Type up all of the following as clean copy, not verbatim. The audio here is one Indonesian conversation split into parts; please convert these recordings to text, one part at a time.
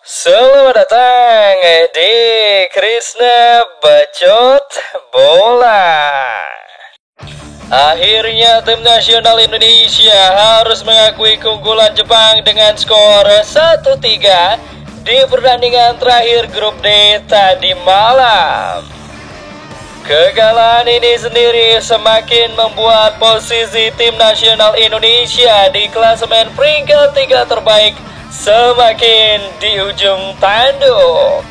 Selamat datang di Krisna Bacot Bola. Akhirnya tim nasional Indonesia harus mengakui keunggulan Jepang dengan skor 1-3 di pertandingan terakhir grup D tadi malam. Kekalahan ini sendiri semakin membuat posisi tim nasional Indonesia di klasemen peringkat 3 terbaik semakin di ujung tanduk.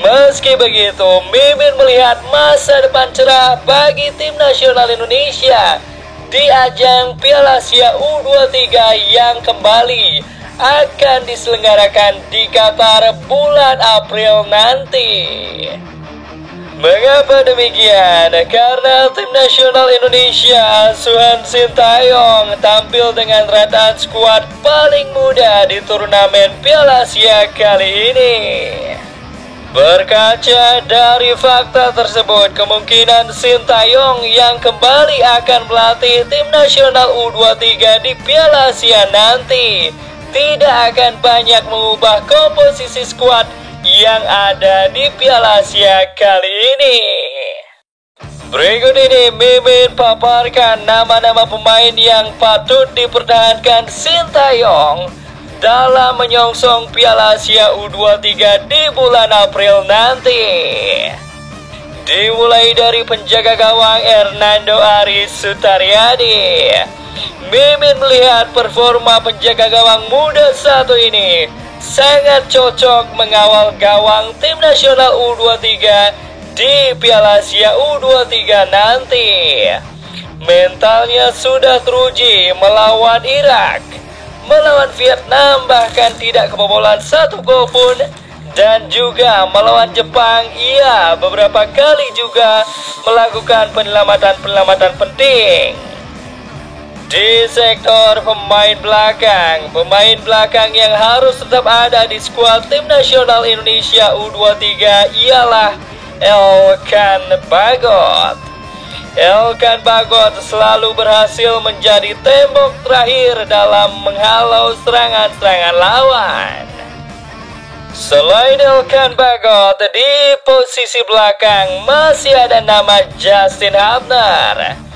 Meski begitu, Mimin melihat masa depan cerah bagi tim nasional Indonesia di ajang Piala Asia U23 yang kembali akan diselenggarakan di Qatar bulan April nanti. Mengapa demikian? Karena tim nasional Indonesia asuhan Sintayong tampil dengan rataan skuad paling muda di turnamen Piala Asia kali ini. Berkaca dari fakta tersebut, kemungkinan Sintayong yang kembali akan melatih tim nasional U23 di Piala Asia nanti tidak akan banyak mengubah komposisi skuad yang ada di Piala Asia kali ini. Berikut ini Mimin paparkan nama-nama pemain yang patut dipertahankan Sintayong dalam menyongsong Piala Asia U23 di bulan April nanti. Dimulai dari penjaga gawang Hernando Aris Sutaryadi. Mimin melihat performa penjaga gawang muda satu ini sangat cocok mengawal gawang tim nasional U23 di Piala Asia U23 nanti. Mentalnya sudah teruji melawan Irak, melawan Vietnam bahkan tidak kebobolan satu gol pun, dan juga melawan Jepang ia beberapa kali juga melakukan penyelamatan penting. Di sektor pemain belakang yang harus tetap ada di skuad tim nasional Indonesia U23 ialah Elkan Bagot. Elkan Bagot selalu berhasil menjadi tembok terakhir dalam menghalau serangan-serangan lawan. Selain Elkan Bagot, di posisi belakang masih ada nama Justin Hubner.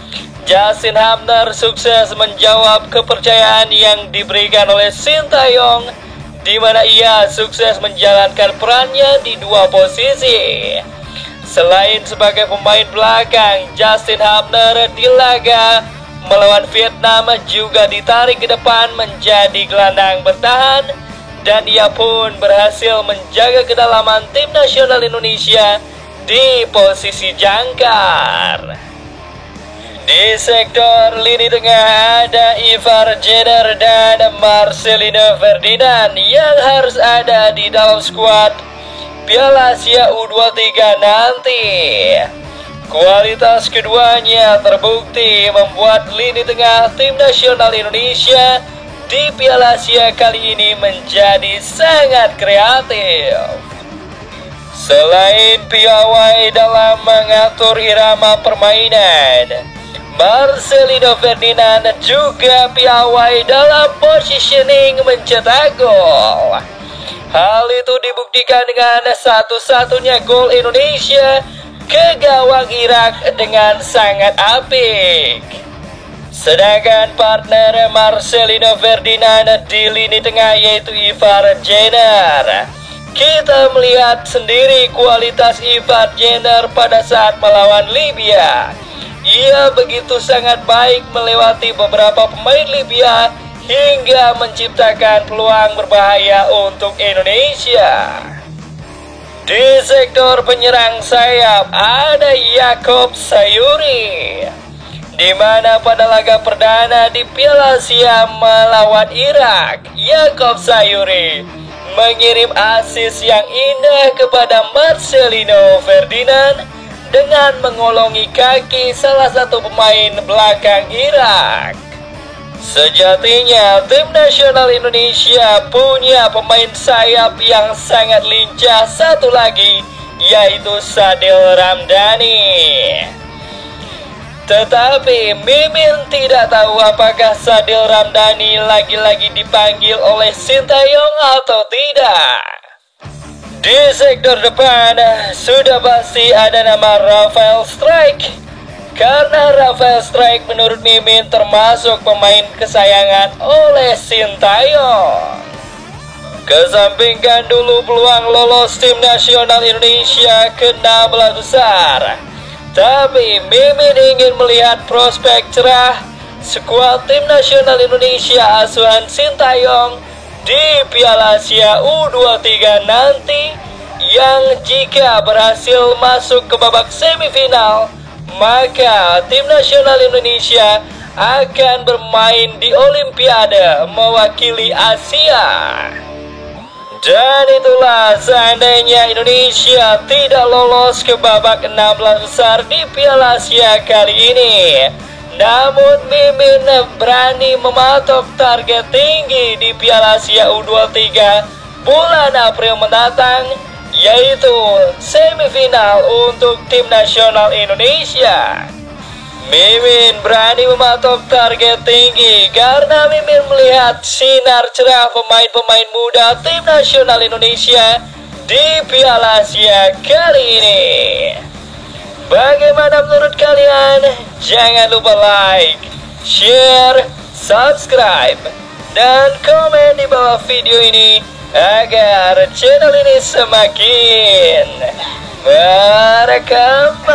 Justin Hubner sukses menjawab kepercayaan yang diberikan oleh Sintayong, di mana ia sukses menjalankan perannya di dua posisi. Selain sebagai pemain belakang, Justin Hubner di laga melawan Vietnam juga ditarik ke depan menjadi gelandang bertahan, dan ia pun berhasil menjaga kedalaman tim nasional Indonesia di posisi jangkar. Di sektor lini tengah ada Ivar Jenner dan Marcelino Ferdinand yang harus ada di dalam skuad Piala Asia U23 nanti. Kualitas keduanya terbukti membuat lini tengah tim nasional Indonesia di Piala Asia kali ini menjadi sangat kreatif. Selain piawai dalam mengatur irama permainan, Marcelino Ferdinand juga piawai dalam positioning mencetak gol. Hal itu dibuktikan dengan satu-satunya gol Indonesia ke gawang Irak dengan sangat apik. Sedangkan partner Marcelino Ferdinand di lini tengah yaitu Ivar Jenner. Kita melihat sendiri kualitas Ivar Jenner pada saat melawan Libya. Ia begitu sangat baik melewati beberapa pemain Libya hingga menciptakan peluang berbahaya untuk Indonesia. Di sektor penyerang sayap ada Yakob Sayuri, di mana pada laga perdana di Piala Asia melawan Irak, Yakob Sayuri mengirim assist yang indah kepada Marcelino Ferdinand dengan mengolongi kaki salah satu pemain belakang Irak. Sejatinya tim nasional Indonesia punya pemain sayap yang sangat lincah satu lagi, yaitu Sadil Ramdhani. Tetapi Mimin tidak tahu apakah Sadil Ramdhani lagi-lagi dipanggil oleh Sintayong atau tidak. Di sektor depan sudah pasti ada nama Rafael Strike. Karena Rafael Strike menurut Mimin termasuk pemain kesayangan oleh Sintayong. Kesampingkan dulu peluang lolos tim nasional Indonesia ke 16 besar. Tapi Mimin ingin melihat prospek cerah skuad tim nasional Indonesia asuhan Sintayong di Piala Asia U23 nanti, yang jika berhasil masuk ke babak semifinal, maka tim nasional Indonesia akan bermain di Olimpiade mewakili Asia. Dan itulah seandainya Indonesia tidak lolos ke babak 16 besar di Piala Asia kali ini. Namun Mimin berani mematok target tinggi di Piala Asia U23 bulan April mendatang, yaitu semifinal untuk tim nasional Indonesia. Mimin berani mematok target tinggi karena Mimin melihat sinar cerah pemain-pemain muda tim nasional Indonesia di Piala Asia kali ini. Bagaimana menurut kalian? Jangan lupa like, share, subscribe, dan komen di bawah video ini agar channel ini semakin berkembang.